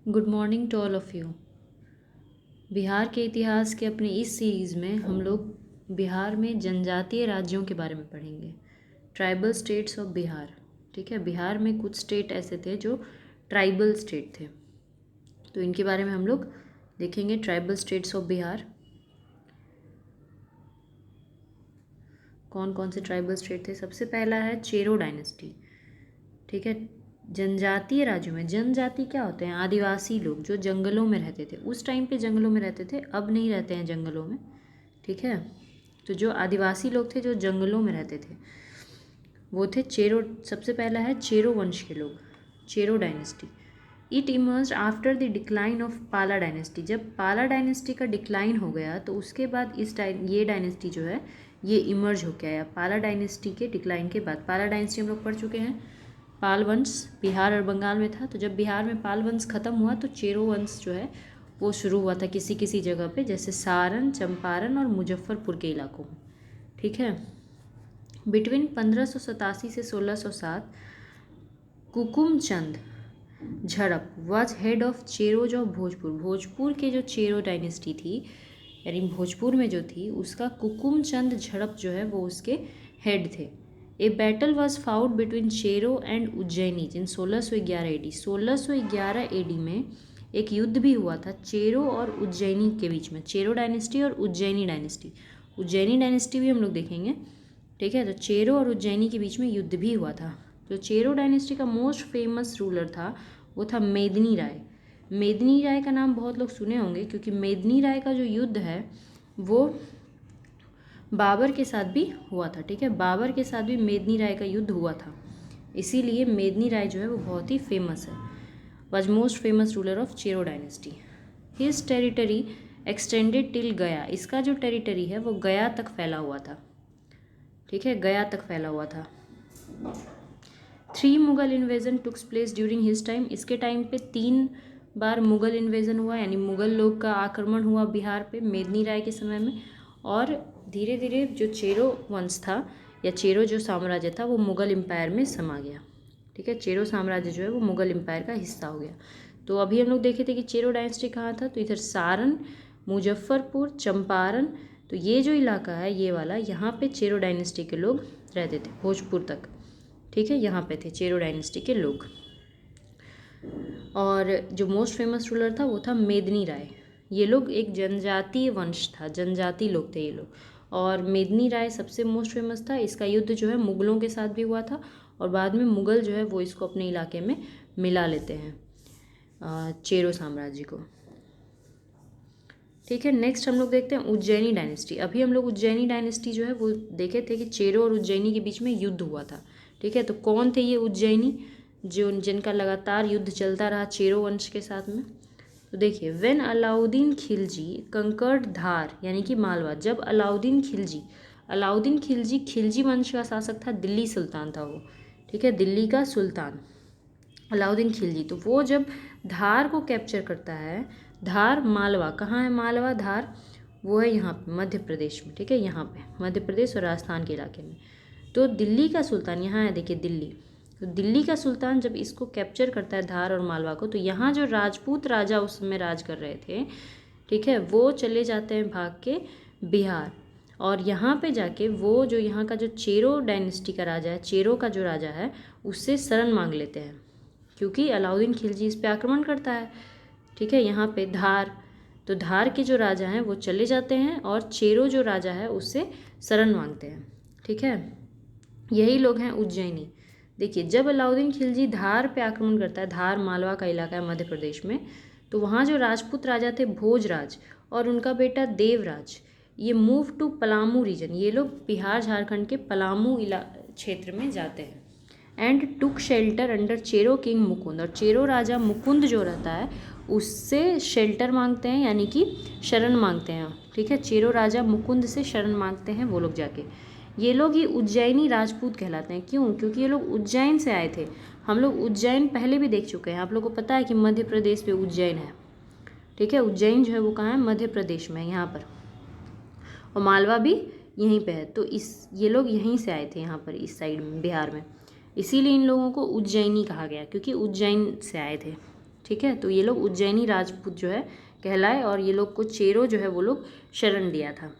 Good morning to all of you. Bihar के इतिहास के अपने इस सीरीज़ में हम लोग बिहार में जनजातीय राज्यों के बारे में पढ़ेंगे। Tribal states of Bihar. ठीक है, बिहार में कुछ स्टेट ऐसे थे जो ट्राइबल स्टेट थे, तो इनके बारे में हम लोग देखेंगे। ट्राइबल स्टेट्स ऑफ बिहार कौन कौन से ट्राइबल स्टेट थे। सबसे पहला है चेरो डायनेस्टी। ठीक है, जनजातीय राज्यों में जनजाति क्या होते हैं? आदिवासी लोग जो जंगलों में रहते थे। उस टाइम पे जंगलों में रहते थे, अब नहीं रहते हैं जंगलों में। ठीक है, तो जो आदिवासी लोग थे जो जंगलों में रहते थे वो थे चेरो। सबसे पहला है चेरो वंश के लोग, Chero dynasty. It emerge after the decline of पाला डायनेस्टी। जब पाला डायनेस्टी का डिक्लाइन हो गया तो उसके बाद ये डायनेस्टी जो है ये इमर्ज होकर आया। पाला डायनेस्टी के डिक्लाइन के बाद, पाला डायनेस्टी हम लोग पढ़ चुके हैं। पाल वंश बिहार और बंगाल में था, तो जब बिहार में पाल वंश खत्म हुआ तो चेरो वंश जो है वो शुरू हुआ था किसी किसी जगह पे, जैसे सारण, चंपारण और मुजफ्फरपुर के इलाकों में। ठीक है, बिटवीन 1587 से 1607 Kukumchand Jharap was head of Cheros of Bhojpur. Bhojpur के जो चेरो डायनेस्टी थी, यानी भोजपुर में जो थी, उसका कुकुमचंद झड़प जो है वो उसके हेड थे। A battle was fought between Chero and Ujjaini in 1611 AD. 1611 AD में एक युद्ध भी हुआ था चेरो और उज्जैनी के बीच में। चेरो डायनेस्टी और उज्जैनी डायनेस्टी, उज्जैनी डायनेस्टी भी हम लोग देखेंगे। ठीक है, तो चेरो और उज्जैनी के बीच में युद्ध भी हुआ था। जो चेरो डायनेस्टी का मोस्ट फेमस रूलर था वो था मेदिनी राय। मेदिनी राय का नाम बहुत लोग सुने होंगे, क्योंकि मेदिनी राय का जो युद्ध है वो बाबर के साथ भी हुआ था। ठीक है, बाबर के साथ भी मेदिनी राय का युद्ध हुआ था, इसीलिए मेदिनी राय जो है वो बहुत ही फेमस है। Was most famous ruler of Chero dynasty. His territory extended till गया। इसका जो टेरिटरी है वो गया तक फैला हुआ था। ठीक है, गया तक फैला हुआ था। 3 Mughal invasion takes place during his time. इसके टाइम पे 3 बार मुगल इन्वेजन हुआ, यानी मुगल लोग का आक्रमण हुआ बिहार पे मेदिनी राय के समय में। और धीरे धीरे जो चेरो वंश था या चेरो जो साम्राज्य था वो मुगल एम्पायर में समा गया। ठीक है, चेरो साम्राज्य जो है वो मुगल एम्पायर का हिस्सा हो गया। तो अभी हम लोग देखे थे कि चेरो डायनेस्टी कहाँ था, तो इधर सारण, मुजफ्फरपुर, चंपारण, तो ये जो इलाका है ये वाला, यहाँ पे चेरो डायनेस्टी के लोग रहते थे, भोजपुर तक। ठीक है, यहाँ पे थे चेरो डायनेस्टी के लोग। और जो मोस्ट फेमस रूलर था वो था मेदिनी राय। ये लोग एक जनजातीय वंश था, जनजाति लोग थे ये लोग। और मेदिनी राय सबसे मोस्ट फेमस था। इसका युद्ध जो है मुगलों के साथ भी हुआ था, और बाद में मुगल जो है वो इसको अपने इलाके में मिला लेते हैं चेरो साम्राज्य को। ठीक है, नेक्स्ट हम लोग देखते हैं उज्जैनी डायनेस्टी। अभी हम लोग उज्जैनी डायनेस्टी जो है वो देखे थे कि चेरो और उज्जैनी के बीच में युद्ध हुआ था। ठीक है, तो कौन थे ये उज्जैनी, जो जिनका लगातार युद्ध चलता रहा चेरो वंश के साथ में? तो देखिए, व्हेन अलाउद्दीन खिलजी कंकर्ड धार यानी कि मालवा। जब अलाउद्दीन खिलजी खिलजी वंश का शासक था, दिल्ली सुल्तान था वो। ठीक है, दिल्ली का सुल्तान अलाउद्दीन खिलजी, तो वो जब धार को कैप्चर करता है, धार मालवा कहाँ है? मालवा धार वो है यहाँ पे मध्य प्रदेश में। ठीक है, यहाँ पे मध्य प्रदेश और राजस्थान के इलाके में। तो दिल्ली का सुल्तान यहाँ है, देखिए दिल्ली। तो दिल्ली का सुल्तान जब इसको कैप्चर करता है धार और मालवा को, तो यहाँ जो राजपूत राजा उस समय राज कर रहे थे, ठीक है, वो चले जाते हैं भाग के बिहार। और यहाँ पे जाके वो जो यहाँ का जो चेरो डायनेस्टी का राजा है, चेरो का जो राजा है, उससे शरण मांग लेते हैं, क्योंकि अलाउद्दीन खिलजी इस पे आक्रमण करता है। ठीक है, यहाँ पे धार, तो धार के जो राजा हैं वो चले जाते हैं और चेरो जो राजा है उससे शरण मांगते हैं। ठीक है, यही लोग हैं उज्जैनी। देखिए, जब अलाउद्दीन खिलजी धार पे आक्रमण करता है, धार मालवा का इलाका है मध्य प्रदेश में, तो वहाँ जो राजपूत राजा थे भोजराज और उनका बेटा देवराज, ये मूव टू पलामू रीजन। ये लोग बिहार झारखंड के पलामू क्षेत्र में जाते हैं। And took shelter under Chero king Mukund. और चेरो राजा मुकुंद जो रहता है उससे शेल्टर मांगते हैं, यानी कि शरण मांगते हैं। ठीक है, चेरो राजा मुकुंद से शरण मांगते हैं वो लोग जाके। ये लोग ही उज्जैनी राजपूत कहलाते हैं। क्यों? क्योंकि ये लोग उज्जैन से आए थे। हम लोग उज्जैन पहले भी देख चुके हैं, आप लोग को पता है कि मध्य प्रदेश पे उज्जैन है। ठीक है, उज्जैन जो है वो कहाँ है? मध्य प्रदेश में, यहाँ पर। और मालवा भी यहीं पे है। तो ये लोग यहीं से आए थे, यहाँ पर इस साइड में बिहार में, इसीलिए इन लोगों को उज्जैनी कहा गया, क्योंकि उज्जैन से आए थे। ठीक ठीक है। तो ये लोग उज्जैनी राजपूत जो है कहलाए और ये लोग को चेरो जो है वो लोग शरण दिया था।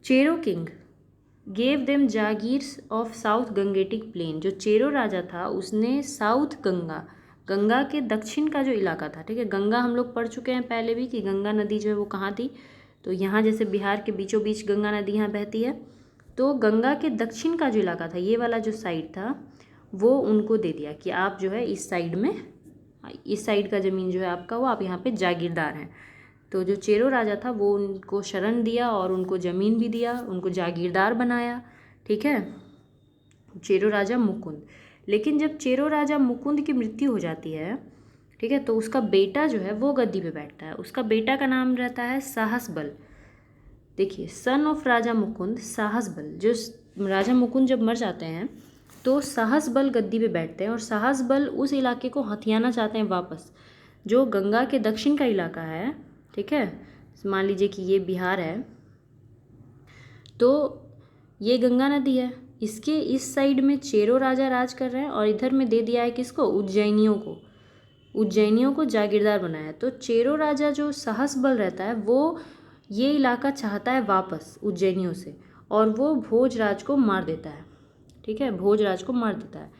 Chero king gave them jagirs of south Gangetic plain. जो चेरो राजा था उसने साउथ गंगा के दक्षिण का जो इलाका था, ठीक है, गंगा हम लोग पढ़ चुके हैं पहले भी कि गंगा नदी जो है वो कहाँ थी, तो यहाँ जैसे बिहार के बीचों बीच गंगा नदी यहाँ बहती है, तो गंगा के दक्षिण का जो इलाका था, ये वाला जो साइड था, वो उनको दे दिया कि आप जो है इस साइड में, इस साइड का ज़मीन जो है आपका, वो आप यहाँ पे जागीरदार हैं। तो जो चेरो राजा था वो उनको शरण दिया और उनको ज़मीन भी दिया, उनको जागीरदार बनाया, ठीक है, चेरो राजा मुकुंद। लेकिन जब चेरो राजा मुकुंद की मृत्यु हो जाती है, ठीक है, तो उसका बेटा जो है वो गद्दी पे बैठता है। उसका बेटा का नाम रहता है साहस बल। देखिए, सन ऑफ राजा मुकुंद साहस बल। जो राजा मुकुंद जब मर जाते हैं तो साहस बल गद्दी पे बैठते हैं और साहस बल उस इलाके को हथियाना चाहते हैं वापस, जो गंगा के दक्षिण का इलाका है, ठीक है। मान लीजिए कि ये बिहार है, तो ये गंगा नदी है, इसके इस साइड में चेरो राजा राज कर रहे हैं और इधर में दे दिया है किसको, उज्जैनियों को जागीरदार बनाया। तो चेरो राजा जो साहस बल रहता है वो ये इलाका चाहता है वापस उज्जैनियों से, और वो भोजराज को मार देता है, ठीक है, भोजराज को मार देता है।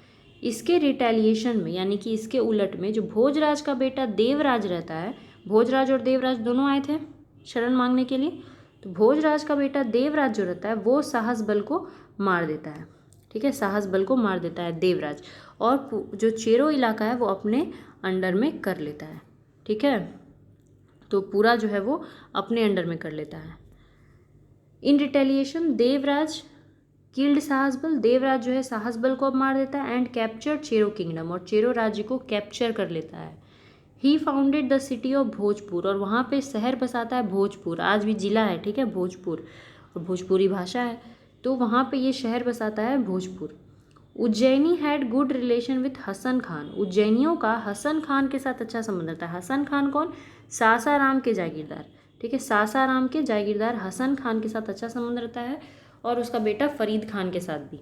इसके रिटेलिएशन में, यानी कि इसके उलट में, जो भोजराज का बेटा देवराज रहता है, भोजराज और देवराज दोनों आए थे शरण मांगने के लिए, तो भोजराज का बेटा देवराज जो रहता है वो साहस बल को मार देता है, ठीक है, साहस बल को मार देता है देवराज, और जो चेरो इलाका है वो अपने अंडर में कर लेता है, ठीक है, तो पूरा जो है वो अपने अंडर में कर लेता है। इन रिटेलिएशन देवराज किल्ड साहसबल। देवराज जो है साहसबल को अब मार देता है एंड कैप्चर चेरो किंगडम, और चेरो राज्य को कैप्चर कर लेता है। He founded the city of Bhojpur, और वहाँ पे शहर बसाता है भोजपुर, आज भी जिला है, ठीक है, भोजपुर, और भोजपुरी भाषा है, तो वहाँ पे ये शहर बसाता है Bhojpur. Ujjaini had good relation with Hasan Khan. उज्जैनियों का हसन खान के साथ अच्छा संबंध था। हसन खान कौन, सासाराम के जागीरदार, ठीक है, सासाराम के जागीरदार हसन खान के साथ अच्छा संबंध रहता है, और उसका बेटा फरीद खान के साथ भी।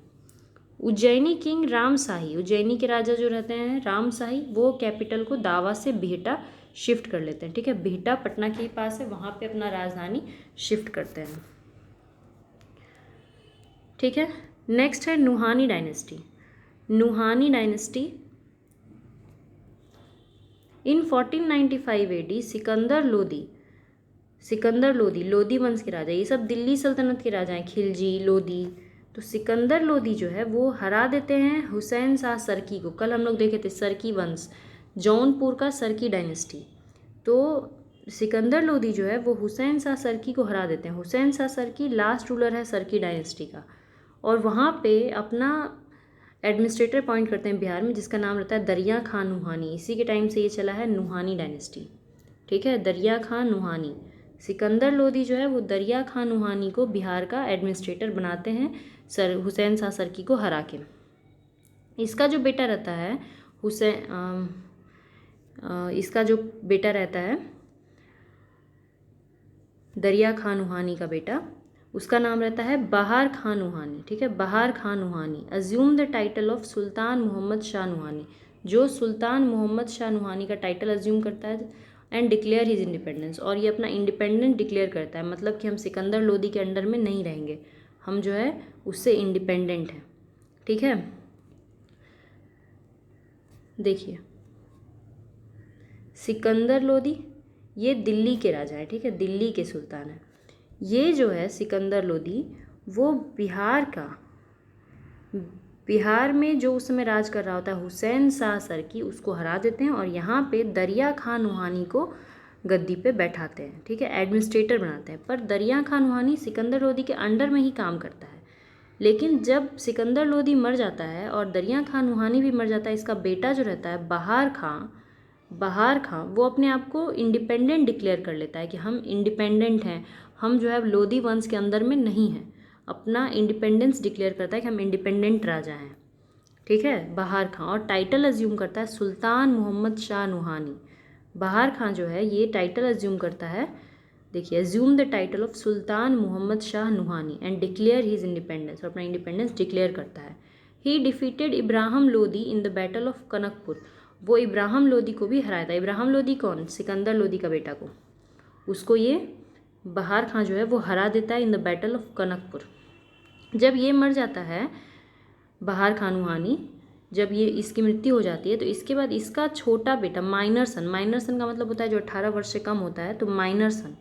उज्जैनी किंग राम शाही, उज्जैनी के राजा जो रहते हैं राम शाही, वो कैपिटल को दावा से बिहटा शिफ्ट कर लेते हैं, ठीक है, बिहटा पटना के पास है, वहाँ पे अपना राजधानी शिफ्ट करते हैं, ठीक है। नेक्स्ट है Nuhani dynasty. Nuhani dynasty in 1495 AD Sikandar Lodi वंश के राजा, ये सब दिल्ली सल्तनत के राजा हैं, खिलजी, लोदी, तो सिकंदर लोदी जो है वो हरा देते हैं हुसैन शाह सरकी को। कल हम लोग देखे थे सरकी वंश, जौनपुर का सरकी डायनेस्टी, तो सिकंदर लोदी जो है वो हुसैन शाह सरकी को हरा देते हैं। हुसैन शाह सरकी लास्ट रूलर है सरकी डायनेस्टी का, और वहाँ पे अपना एडमिनिस्ट्रेटर अपॉइंट करते हैं बिहार में, जिसका नाम रहता है दरिया खान नुहानी। इसी के टाइम से ये चला है नुहानी डायनेस्टी, ठीक है, दरिया खान नुहानी। सिकंदर लोदी जो है वो दरिया खान नुहानी को बिहार का एडमिनिस्ट्रेटर बनाते हैं सर हुसैन शाह सरकी को हरा के। इसका जो बेटा रहता है इसका जो बेटा रहता है दरिया खान नुहानी का बेटा, उसका नाम रहता है बहार खान नुहानी, ठीक है, Bahar Khan Nuhani assumed the title of Sultan Mohammad Shah Nuhani, जो सुल्तान मोहम्मद शाह नुहानी का टाइटल अज्यूम करता है एंड डिक्लेयर हिज इंडिपेंडेंस, और ये अपना इंडिपेंडेंट डिक्लेयर करता है, मतलब कि हम सिकंदर लोदी के अंडर में नहीं रहेंगे, हम जो है उससे इंडिपेंडेंट हैं, ठीक है। देखिए, सिकंदर लोदी ये दिल्ली के राजा है, ठीक है, दिल्ली के सुल्तान है। ये जो है सिकंदर लोदी वो बिहार में जो उस समय राज कर रहा होता है हुसैन शाह सरकी, उसको हरा देते हैं और यहाँ पे दरिया खान नुहानी को गद्दी पे बैठाते हैं, ठीक है, एडमिनिस्ट्रेटर बनाते हैं। पर दरिया खान नुहानी सिकंदर लोदी के अंडर में ही काम करता है, लेकिन जब सिकंदर लोदी मर जाता है और दरिया खान नुहानी भी मर जाता है, इसका बेटा जो रहता है बहार खां वो अपने आप को इंडिपेंडेंट डिक्लेयर कर लेता है कि हम इंडिपेंडेंट हैं, हम जो है लोदी वंश के अंदर में नहीं हैं, अपना इंडिपेंडेंस डिक्लेयर करता है कि हम इंडिपेंडेंट राजा हैं, ठीक है, बहार खां, और टाइटल अज्यूम करता है सुल्तान मोहम्मद शाह नुहानी। बहार खां जो है ये टाइटल अज्यूम करता है, देखिए, assume the title of Sultan Mohammad Shah Nuhani and declare his independence, और अपना इंडिपेंडेंस डिक्लेयर करता है। He defeated Ibrahim Lodi in the battle of Kanakpur, वो इब्राहिम लोदी को भी हराया था। इब्राहिम लोदी कौन? सिकंदर लोदी का बेटा को, उसको ये बहार खां जो है वो हरा देता है इन द बैटल ऑफ कनकपुर। जब ये मर जाता है बहार खां नुहानी, जब ये इसकी मृत्यु हो जाती है, तो इसके बाद इसका छोटा बेटा माइनर सन, माइनर सन का मतलब होता है जो 18 वर्ष से कम होता है, तो माइनर सन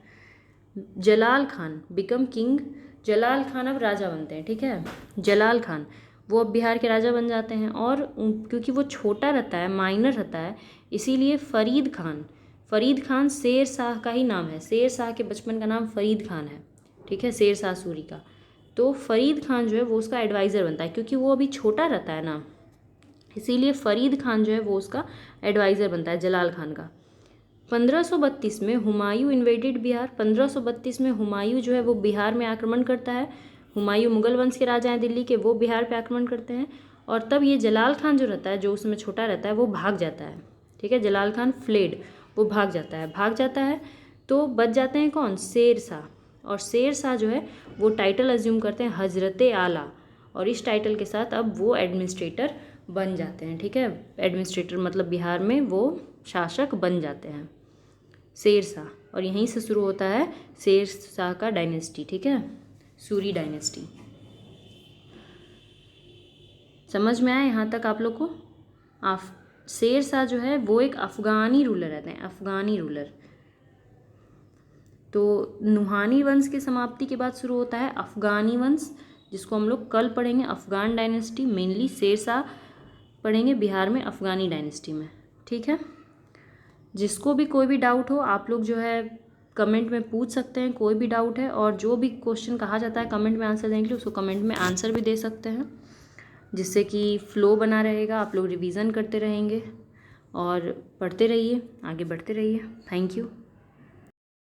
जलाल खान बिकम किंग। जलाल खान अब राजा बनते हैं, ठीक है। जलाल खान वो अब बिहार के राजा बन जाते हैं, और क्योंकि वो छोटा रहता है, माइनर रहता है, इसीलिए फरीद खान, फरीद खान शेर शाह का ही नाम है। शेर शाह के बचपन का नाम फरीद खान है, ठीक है, शेर शाह सूरी का। तो फरीद खान जो है वो उसका एडवाइज़र बनता है, क्योंकि वो अभी छोटा रहता है ना, इसीलिए फरीद खान जो है वो उसका एडवाइज़र बनता है जलाल खान का। 1532 में हुमायूं इन्वेडेड बिहार। 1532 में हुमायूं जो है वो बिहार में आक्रमण करता है। हुमायूं मुगल वंश के राजा हैं दिल्ली के, वो बिहार पे आक्रमण करते हैं, और तब ये जलाल खान जो रहता है, जो उसमें छोटा रहता है, वो भाग जाता है, ठीक है। जलाल खान फ्लेड, वो भाग जाता है, तो बच जाते हैं कौन? शेर शाह। और शेर शाह जो है वो टाइटल अज्यूम करते हैं हजरत आला, और इस टाइटल के साथ अब वो एडमिनिस्ट्रेटर बन जाते हैं, ठीक है। एडमिनिस्ट्रेटर मतलब बिहार में वो शासक बन जाते हैं शेर शाह, और यहीं से शुरू होता है शेर शाह का डायनेस्टी, ठीक है, सूरी डायनेस्टी। समझ में आया यहाँ तक आप लोग को? शेर शाह जो है वो एक अफ़गानी रूलर रहते हैं, अफ़गानी रूलर। तो नुहानी वंश की समाप्ति के बाद शुरू होता है अफ़गानी वंश, जिसको हम लोग कल पढ़ेंगे, अफ़गान डायनेस्टी। मेनली शेर शाह पढ़ेंगे बिहार में अफ़गानी डायनेस्टी में, ठीक है। जिसको भी कोई भी डाउट हो आप लोग जो है कमेंट में पूछ सकते हैं, कोई भी डाउट है, और जो भी क्वेश्चन कहा जाता है कमेंट में आंसर देने के लिए, उसको कमेंट में आंसर भी दे सकते हैं, जिससे कि फ़्लो बना रहेगा, आप लोग रिवीजन करते रहेंगे और पढ़ते रहिए, आगे बढ़ते रहिए। Thank you.